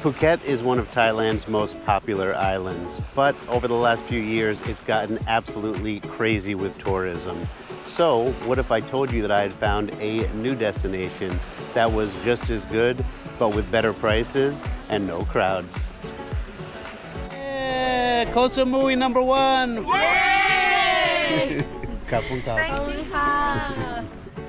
Phuket is one of Thailand's most popular islands, but over the last few years, it's gotten absolutely crazy with tourism. So, what if I told you that I had found a new destination that was just as good, but with better prices and no crowds? Yeah, Koh Samui #1! Yay! Kapung kap. Thank you. Ka.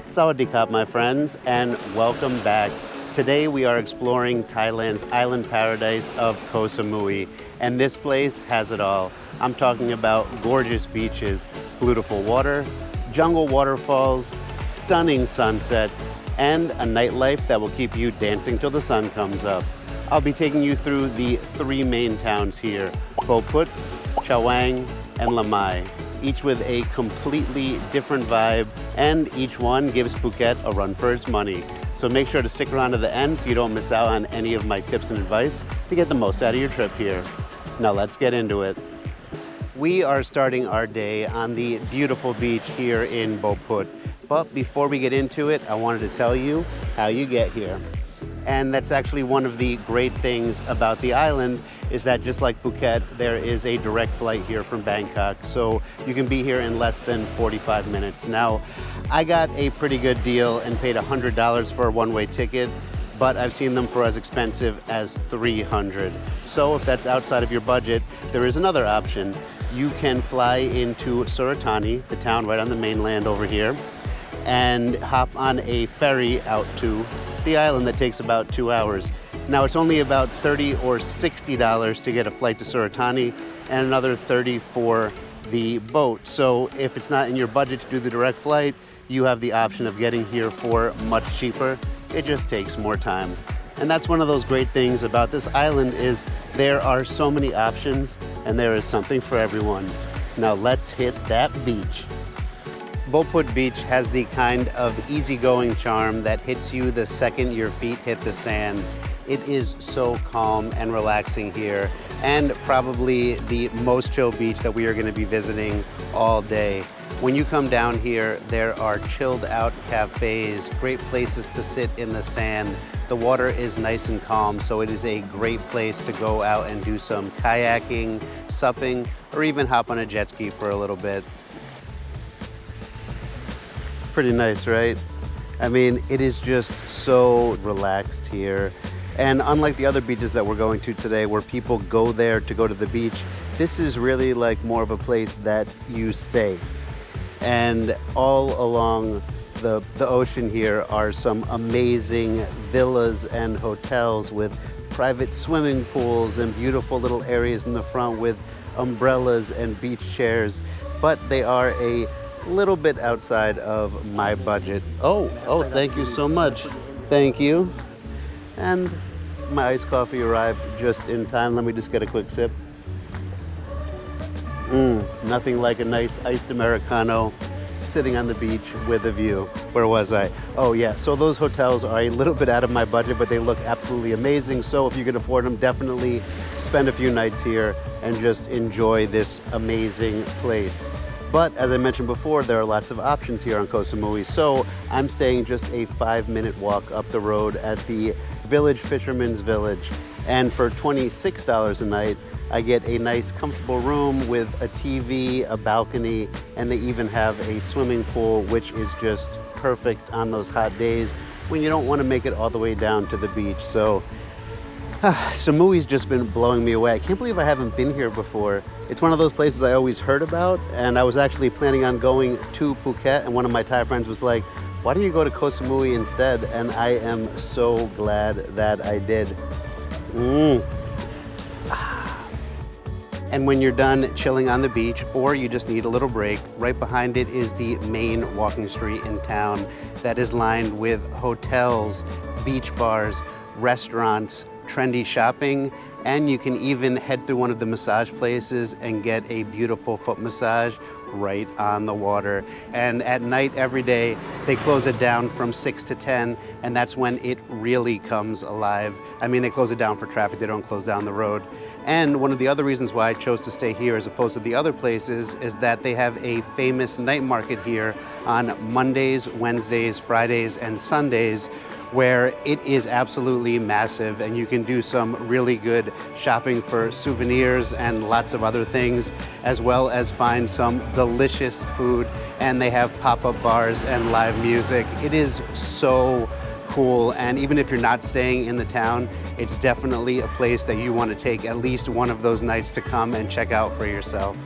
Sawadee krap, my friends, and welcome back. Today we are exploring Thailand's island paradise of Koh Samui, and this place has it all. I'm talking about gorgeous beaches, beautiful water, jungle waterfalls, stunning sunsets, and a nightlife that will keep you dancing till the sun comes up. I'll be taking you through the three main towns here, Bophut, Chaweng, and Lamai, each with a completely different vibe, and each one gives Phuket a run for its money. So make sure to stick around to the end so you don't miss out on any of my tips and advice to get the most out of your trip here. Now let's get into it. We are starting our day on the beautiful beach here in Bophut. But before we get into it, I wanted to tell you how you get here. And that's actually one of the great things about the island is that just like Phuket, there is a direct flight here from Bangkok. So you can be here in less than 45 minutes. Now, I got a pretty good deal and paid $100 for a one-way ticket, but I've seen them for as expensive as $300. So if that's outside of your budget, there is another option. You can fly into Suratani, the town right on the mainland over here, and hop on a ferry out to the island that takes about 2 hours. Now it's only about $30 or $60 to get a flight to Suratani and another $30 for the boat. So if it's not in your budget to do the direct flight, you have the option of getting here for much cheaper. It just takes more time. And that's one of those great things about this island is there are so many options and there is something for everyone. Now let's hit that beach. Bophut Beach has the kind of easygoing charm that hits you the second your feet hit the sand. It is so calm and relaxing here, and probably the most chill beach that we are going to be visiting all day. When you come down here, there are chilled out cafes, great places to sit in the sand. The water is nice and calm, so it is a great place to go out and do some kayaking, supping, or even hop on a jet ski for a little bit. Pretty nice, right? I mean, it is just so relaxed here. And unlike the other beaches that we're going to today where people go there to go to the beach, this is really like more of a place that you stay. And all along the ocean here are some amazing villas and hotels with private swimming pools and beautiful little areas in the front with umbrellas and beach chairs. But they are a little bit outside of my budget. Oh, thank you so much. Thank you. And my iced coffee arrived just in time. Let me just get a quick sip. Nothing like a nice iced Americano sitting on the beach with a view. Where was I? Oh yeah, so those hotels are a little bit out of my budget, but they look absolutely amazing. So if you can afford them, definitely spend a few nights here and just enjoy this amazing place. But as I mentioned before, there are lots of options here on Koh Samui. So I'm staying just a 5-minute walk up the road at the village, Fisherman's Village. And for $26 a night, I get a nice comfortable room with a TV, a balcony, and they even have a swimming pool, which is just perfect on those hot days when you don't want to make it all the way down to the beach. So Samui's just been blowing me away. I can't believe I haven't been here before. It's one of those places I always heard about, and I was actually planning on going to Phuket, and one of my Thai friends was like, why don't you go to Koh Samui instead? And I am so glad that I did. And when you're done chilling on the beach, or you just need a little break, right behind it is the main walking street in town that is lined with hotels, beach bars, restaurants, trendy shopping, and you can even head through one of the massage places and get a beautiful foot massage right on the water. And at night every day, they close it down from 6 to 10, and that's when it really comes alive. I mean, they close it down for traffic, they don't close down the road. And one of the other reasons why I chose to stay here as opposed to the other places is that they have a famous night market here on Mondays, Wednesdays, Fridays, and Sundays, where it is absolutely massive and you can do some really good shopping for souvenirs and lots of other things, as well as find some delicious food. And they have pop-up bars and live music. It is so cool, and even if you're not staying in the town, it's definitely a place that you want to take at least one of those nights to come and check out for yourself.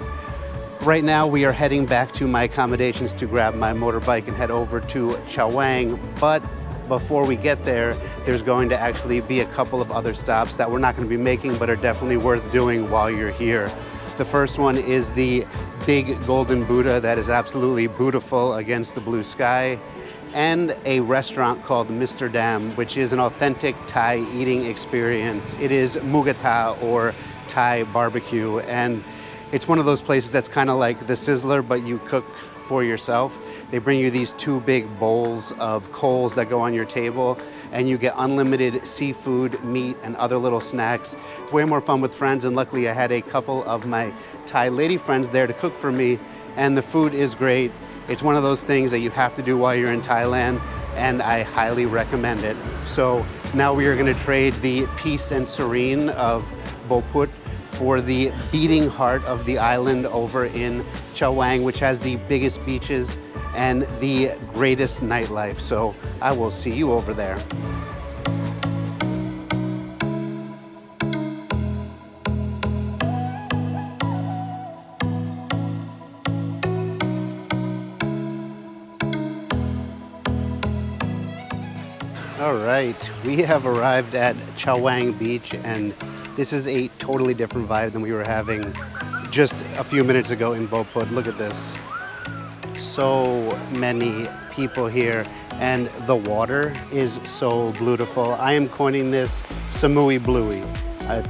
Right now we are heading back to my accommodations to grab my motorbike and head over to Chaweng, but before we get there, there's going to actually be a couple of other stops that we're not going to be making but are definitely worth doing while you're here. The first one is the big golden Buddha that is absolutely beautiful against the blue sky, and a restaurant called Mr. Dam, which is an authentic Thai eating experience. It is Mugata, or Thai barbecue, and it's one of those places that's kind of like the Sizzler, but you cook for yourself. They bring you these two big bowls of coals that go on your table, and you get unlimited seafood, meat, and other little snacks. It's way more fun with friends, and luckily I had a couple of my Thai lady friends there to cook for me, and the food is great. It's one of those things that you have to do while you're in Thailand, and I highly recommend it. So now we are going to trade the peace and serene of Bophut for the beating heart of the island over in Chaweng, which has the biggest beaches and the greatest nightlife. So I will see you over there. All right, we have arrived at Chaweng Beach, and this is a totally different vibe than we were having just a few minutes ago in Bophut. Look at this. So many people here, and the water is so beautiful. I am coining this Samui Bluey.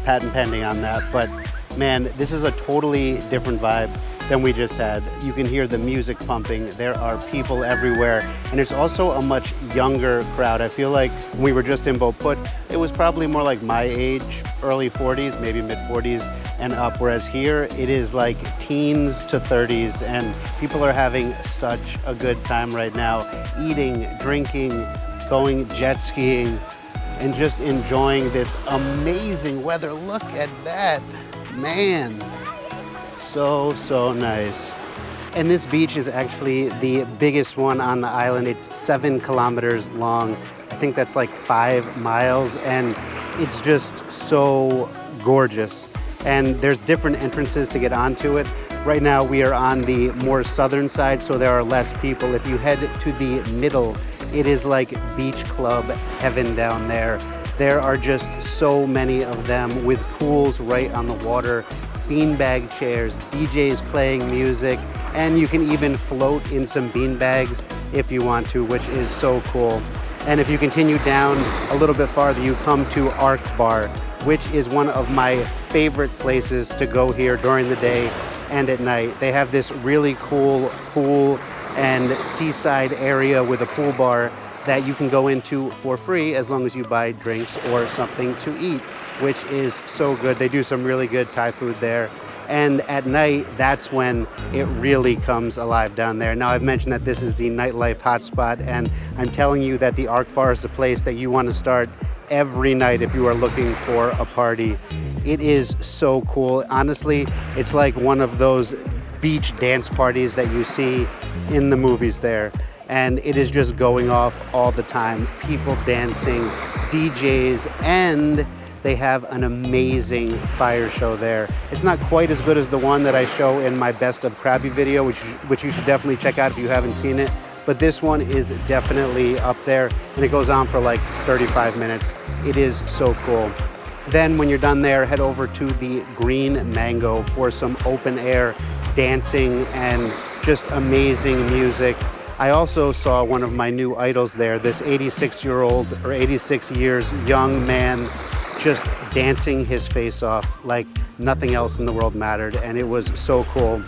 Patent pending on that, but man, this is a totally different vibe than we just had. You can hear the music pumping. There are people everywhere, and it's also a much younger crowd. I feel like when we were just in Bophut, it was probably more like my age, early 40s, maybe mid 40s and up, whereas here it is like teens to 30s, and people are having such a good time right now, eating, drinking, going jet skiing, and just enjoying this amazing weather. Look at that, man. So nice. And this beach is actually the biggest one on the island. It's 7 kilometers long. I think that's like 5 miles, and it's just so gorgeous. And there's different entrances to get onto it. Right now we are on the more southern side, so there are less people. If you head to the middle, it is like beach club heaven down there. There are just so many of them with pools right on the water, beanbag chairs, DJs playing music, and you can even float in some beanbags if you want to, which is so cool. And if you continue down a little bit farther, you come to Arc Bar, which is one of my favorite places to go here during the day and at night. They have this really cool pool and seaside area with a pool bar that you can go into for free as long as you buy drinks or something to eat, which is so good. They do some really good Thai food there. And at night, that's when it really comes alive down there. Now, I've mentioned that this is the nightlife hotspot, and I'm telling you that the Arc Bar is the place that you want to start every night if you are looking for a party. It is so cool. Honestly, it's like one of those beach dance parties that you see in the movies there. And it is just going off all the time. People dancing, DJs, and they have an amazing fire show there. It's not quite as good as the one that I show in my Best of Krabi video, which you should definitely check out if you haven't seen it. But this one is definitely up there, and it goes on for like 35 minutes. It is so cool. Then when you're done there, head over to the Green Mango for some open air dancing and just amazing music. I also saw one of my new idols there, this 86-year-old or 86 years young man just dancing his face off like nothing else in the world mattered, and it was so cool.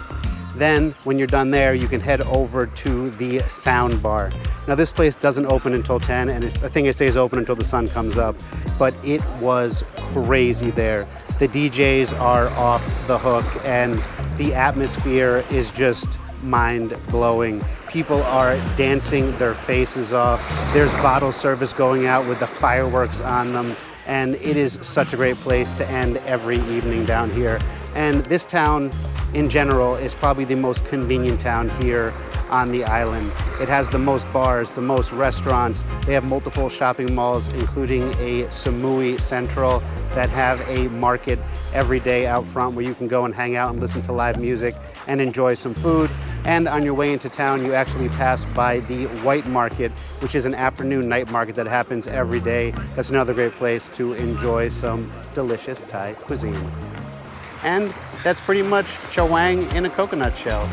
Then when you're done there, you can head over to the Sound Bar. Now this place doesn't open until 10, and I think it stays open until the sun comes up, but it was crazy there. The DJs are off the hook, and the atmosphere is just mind-blowing. People are dancing their faces off. There's bottle service going out with the fireworks on them. And it is such a great place to end every evening down here. And this town in general is probably the most convenient town here on the island. It has the most bars, the most restaurants. They have multiple shopping malls, including a Samui Central that have a market every day out front where you can go and hang out and listen to live music and enjoy some food. And on your way into town, you actually pass by the White Market, which is an afternoon night market that happens every day. That's another great place to enjoy some delicious Thai cuisine. And that's pretty much Chaweng in a coconut shell.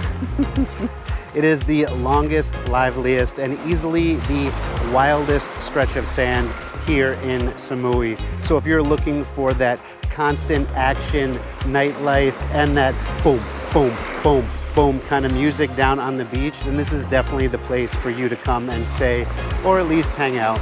It is the longest, liveliest, and easily the wildest stretch of sand here in Samui. So if you're looking for that constant action, nightlife, and that boom, boom, boom, boom kind of music down on the beach, then this is definitely the place for you to come and stay, or at least hang out.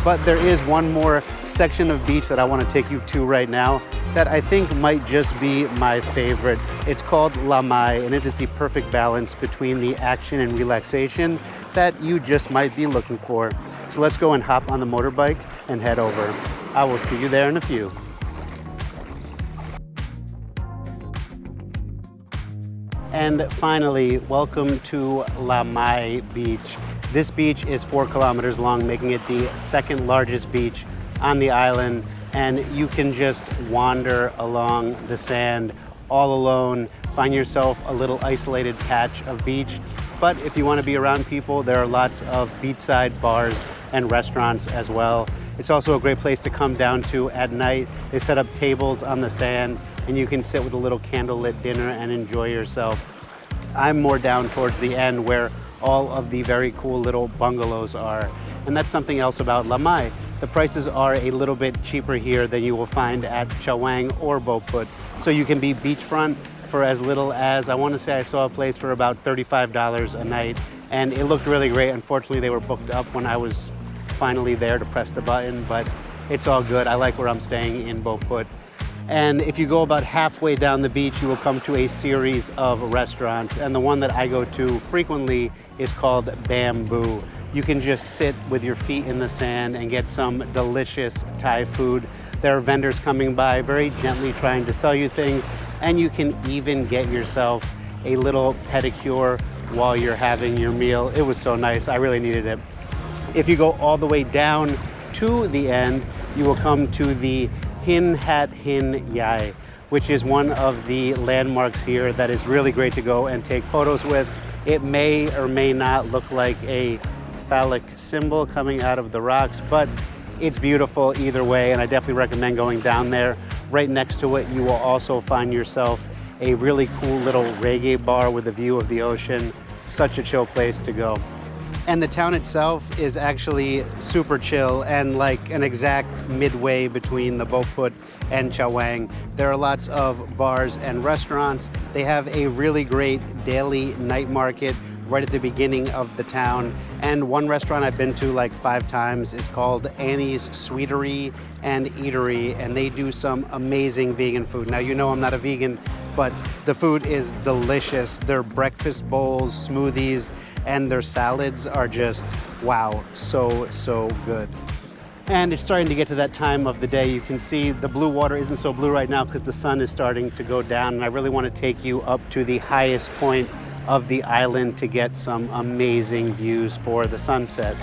But there is one more section of beach that I want to take you to right now that I think might just be my favorite. It's called Lamai, and it is the perfect balance between the action and relaxation that you just might be looking for. So let's go and hop on the motorbike and head over. I will see you there in a few. And finally, welcome to Lamai Beach. This beach is 4 kilometers long, making it the second largest beach on the island. And you can just wander along the sand all alone, find yourself a little isolated patch of beach. But if you want to be around people, there are lots of beachside bars and restaurants as well. It's also a great place to come down to at night. They set up tables on the sand and you can sit with a little candlelit dinner and enjoy yourself. I'm more down towards the end where all of the very cool little bungalows are. And that's something else about Lamai. The prices are a little bit cheaper here than you will find at Chaweng or Bophut. So you can be beachfront for as little as, I want to say I saw a place for about $35 a night. And it looked really great. Unfortunately, they were booked up when I was finally there to press the button, but it's all good. I like where I'm staying in Bophut. And if you go about halfway down the beach, you will come to a series of restaurants. And the one that I go to frequently is called Bamboo. You can just sit with your feet in the sand and get some delicious Thai food. There are vendors coming by very gently trying to sell you things. And you can even get yourself a little pedicure while you're having your meal. It was so nice. I really needed it. If you go all the way down to the end, you will come to the Hin Hat Hin Yai, which is one of the landmarks here that is really great to go and take photos with. It may or may not look like a phallic symbol coming out of the rocks, but it's beautiful either way, and I definitely recommend going down there. Right next to it, you will also find yourself a really cool little reggae bar with a view of the ocean. Such a chill place to go. And the town itself is actually super chill and like an exact midway between the Bophut and Chaweng. There are lots of bars and restaurants. They have a really great daily night market right at the beginning of the town. And one restaurant I've been to like 5 times is called Annie's Sweetery and Eatery, and they do some amazing vegan food. Now, you know I'm not a vegan, but the food is delicious. Their breakfast bowls, smoothies, and their salads are just, wow, so good. And it's starting to get to that time of the day. You can see the blue water isn't so blue right now because the sun is starting to go down, and I really want to take you up to the highest point of the island to get some amazing views for the sunset.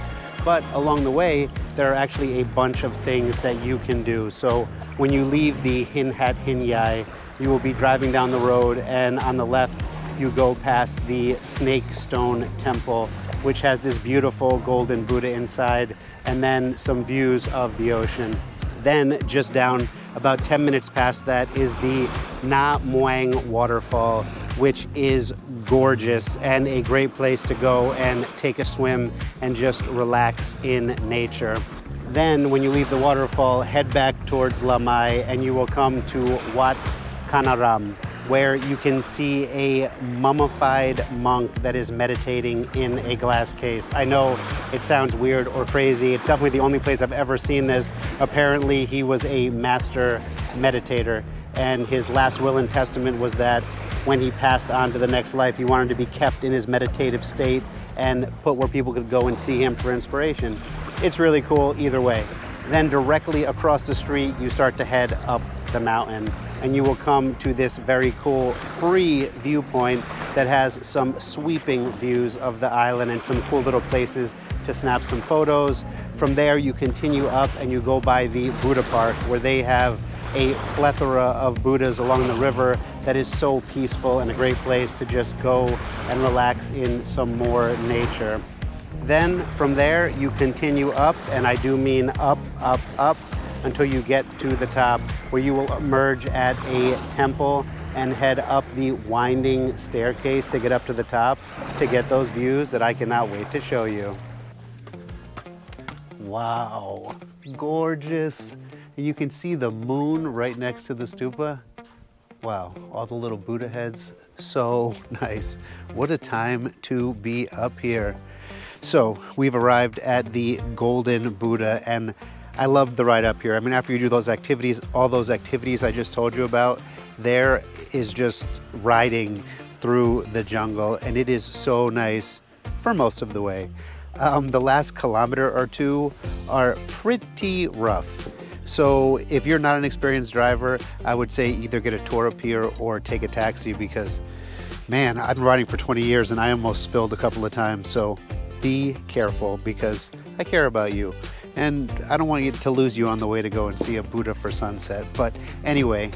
But along the way, there are actually a bunch of things that you can do. So when you leave the Hin Hat Hin Yai, you will be driving down the road, and on the left, you go past the Snake Stone Temple, which has this beautiful golden Buddha inside, and then some views of the ocean. Then just down, about 10 minutes past that, is the Na Muang Waterfall, which is gorgeous and a great place to go and take a swim and just relax in nature. Then when you leave the waterfall, head back towards Lamai and you will come to Wat Kanaram, where you can see a mummified monk that is meditating in a glass case. I know it sounds weird or crazy. It's definitely the only place I've ever seen this. Apparently he was a master meditator, and his last will and testament was that when he passed on to the next life. He wanted to be kept in his meditative state and put where people could go and see him for inspiration. It's really cool either way. Then directly across the street, you start to head up the mountain and you will come to this very cool free viewpoint that has some sweeping views of the island and some cool little places to snap some photos. From there, you continue up and you go by the Buddha Park, where they have a plethora of Buddhas along the river that is so peaceful and a great place to just go and relax in some more nature. Then from there, you continue up, and I do mean up, up, up, until you get to the top, where you will emerge at a temple and head up the winding staircase to get up to the top to get those views that I cannot wait to show you. Wow, gorgeous. And you can see the moon right next to the stupa. Wow, all the little Buddha heads, so nice. What a time to be up here. So we've arrived at the Golden Buddha, and I love the ride up here. I mean, after you do those activities, all those activities I just told you about, there is just riding through the jungle, and it is so nice for most of the way. The last kilometer or two are pretty rough. So if you're not an experienced driver, I would say either get a tour up here or take a taxi, because man, I've been riding for 20 years and I almost spilled a couple of times. So be careful, because I care about you. And I don't want you to lose you on the way to go and see a Buddha for sunset. But anyway,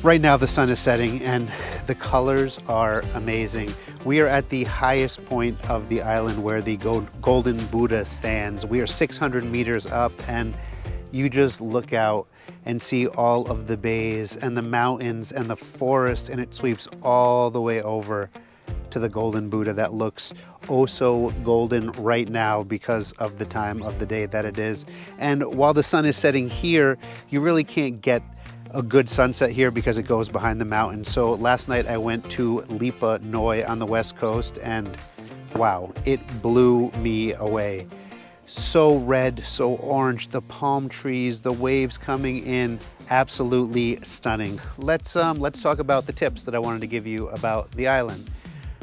right now the sun is setting and the colors are amazing. We are at the highest point of the island where the Golden Buddha stands. We are 600 meters up, and you just look out and see all of the bays and the mountains and the forest, and it sweeps all the way over to the Golden Buddha that looks oh so golden right now because of the time of the day that it is. And while the sun is setting here, you really can't get a good sunset here because it goes behind the mountain. So last night I went to Lipa Noi on the west coast, and wow, it blew me away. So red, so orange, the palm trees, the waves coming in, absolutely stunning. Let's talk about the tips that I wanted to give you about the island.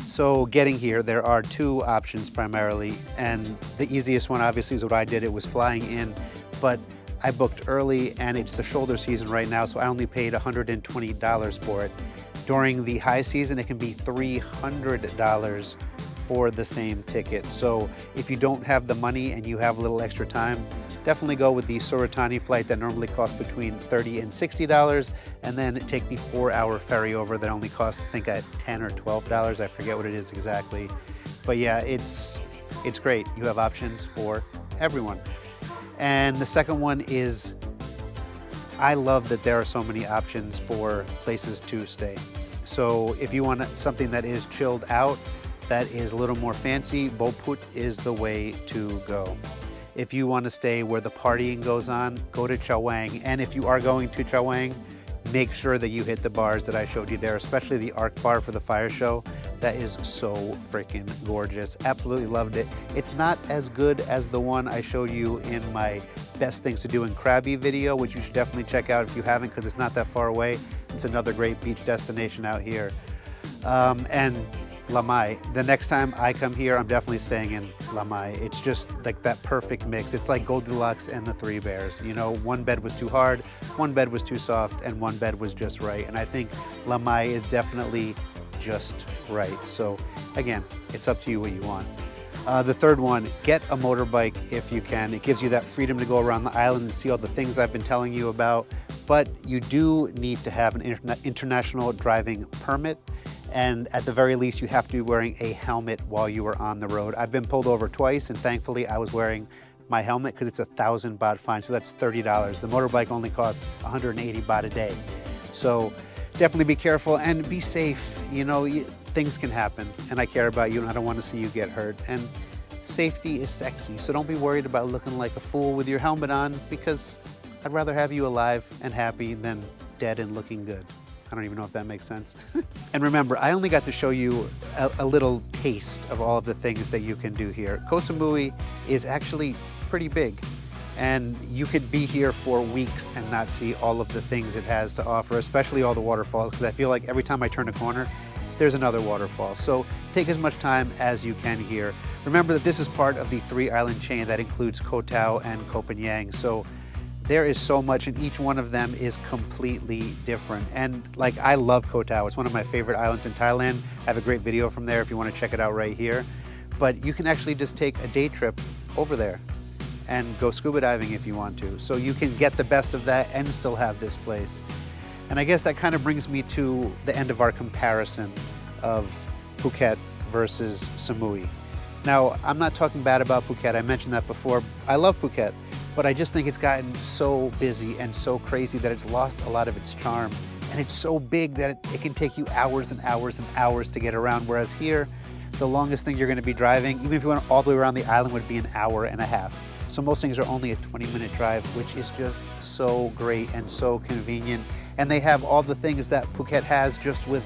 So getting here, there are two options primarily, and the easiest one obviously is what I did. It was flying in, but I booked early and it's the shoulder season right now, so I only paid $120 for it. During the high season, it can be $300 for the same ticket. So if you don't have the money and you have a little extra time, definitely go with the Suratani flight that normally costs between $30 and $60, and then take the 4-hour ferry over that only costs, I think, at $10 or $12. I forget what it is exactly. But yeah, it's great. You have options for everyone. And the second one is, I love that there are so many options for places to stay. So if you want something that is chilled out, that is a little more fancy, Bophut is the way to go. If you want to stay where the partying goes on, go to Chaweng. And if you are going to Chaweng, make sure that you hit the bars that I showed you there, especially the Arc Bar for the fire show. That is so freaking gorgeous. Absolutely loved it. It's not as good as the one I showed you in my best things to do in Krabi video, which you should definitely check out if you haven't, because it's not that far away. It's another great beach destination out here. And Lamai. The next time I come here, I'm definitely staying in Lamai. It's just like that perfect mix. It's like Goldilocks and the Three Bears. You know, one bed was too hard, one bed was too soft, and one bed was just right. And I think Lamai is definitely just right. So again, it's up to you what you want. The third one, get a motorbike if you can. It gives you that freedom to go around the island and see all the things I've been telling you about. But you do need to have an international driving permit. And at the very least, you have to be wearing a helmet while you are on the road. I've been pulled over twice, and thankfully I was wearing my helmet because it's a 1,000 baht fine, so that's $30. The motorbike only costs 180 baht a day. So definitely be careful and be safe. You know, things can happen, and I care about you, and I don't want to see you get hurt. And safety is sexy, so don't be worried about looking like a fool with your helmet on, because I'd rather have you alive and happy than dead and looking good. I don't even know if that makes sense. And remember, I only got to show you a little taste of all of the things that you can do here. Koh Samui is actually pretty big, and you could be here for weeks and not see all of the things it has to offer, especially all the waterfalls, because I feel like every time I turn a corner, there's another waterfall. So take as much time as you can here. Remember that this is part of the 3-island chain that includes Koh Tao and Koh Phangan. So there is so much, and each one of them is completely different. And like, I love Koh Tao. It's one of my favorite islands in Thailand. I have a great video from there if you want to check it out right here. But you can actually just take a day trip over there and go scuba diving if you want to. So you can get the best of that and still have this place. And I guess that kind of brings me to the end of our comparison of Phuket versus Samui. Now, I'm not talking bad about Phuket. I mentioned that before. I love Phuket, but I just think it's gotten so busy and so crazy that it's lost a lot of its charm. And it's so big that it can take you hours and hours and hours to get around. Whereas here, the longest thing you're going to be driving, even if you went all the way around the island, would be an hour and a half. So most things are only a 20-minute drive, which is just so great and so convenient. And they have all the things that Phuket has, just with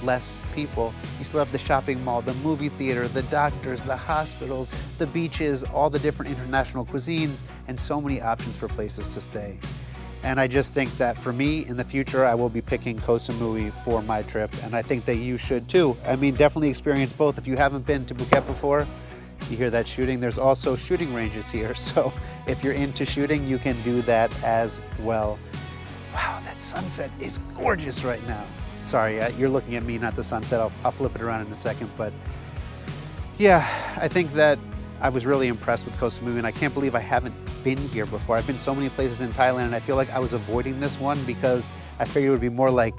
less people. You still have the shopping mall, the movie theater, the doctors, the hospitals, the beaches, all the different international cuisines, and so many options for places to stay. And I just think that for me, in the future, I will be picking Koh Samui for my trip, and I think that you should too. I mean, definitely experience both. If you haven't been to Phuket before, you hear that shooting. There's also shooting ranges here, so if you're into shooting, you can do that as well. Wow, that sunset is gorgeous right now. Sorry, you're looking at me, not the sunset. I'll flip it around in a second, but yeah, I think that I was really impressed with Koh Samui, and I can't believe I haven't been here before. I've been so many places in Thailand, and I feel like I was avoiding this one because I figured it would be more like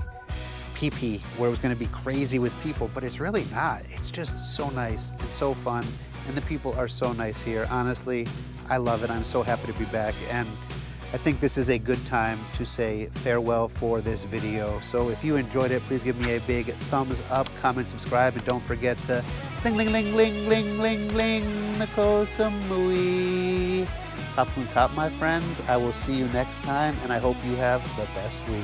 Phi Phi, where it was going to be crazy with people, but it's really not. It's just so nice and so fun, and the people are so nice here. Honestly, I love it. I'm so happy to be back, and I think this is a good time to say farewell for this video. So if you enjoyed it, please give me a big thumbs up, comment, subscribe, and don't forget to ling ling ling ling ling ling ling the Koh Samui. Kapun kap, my friends. I will see you next time, and I hope you have the best week.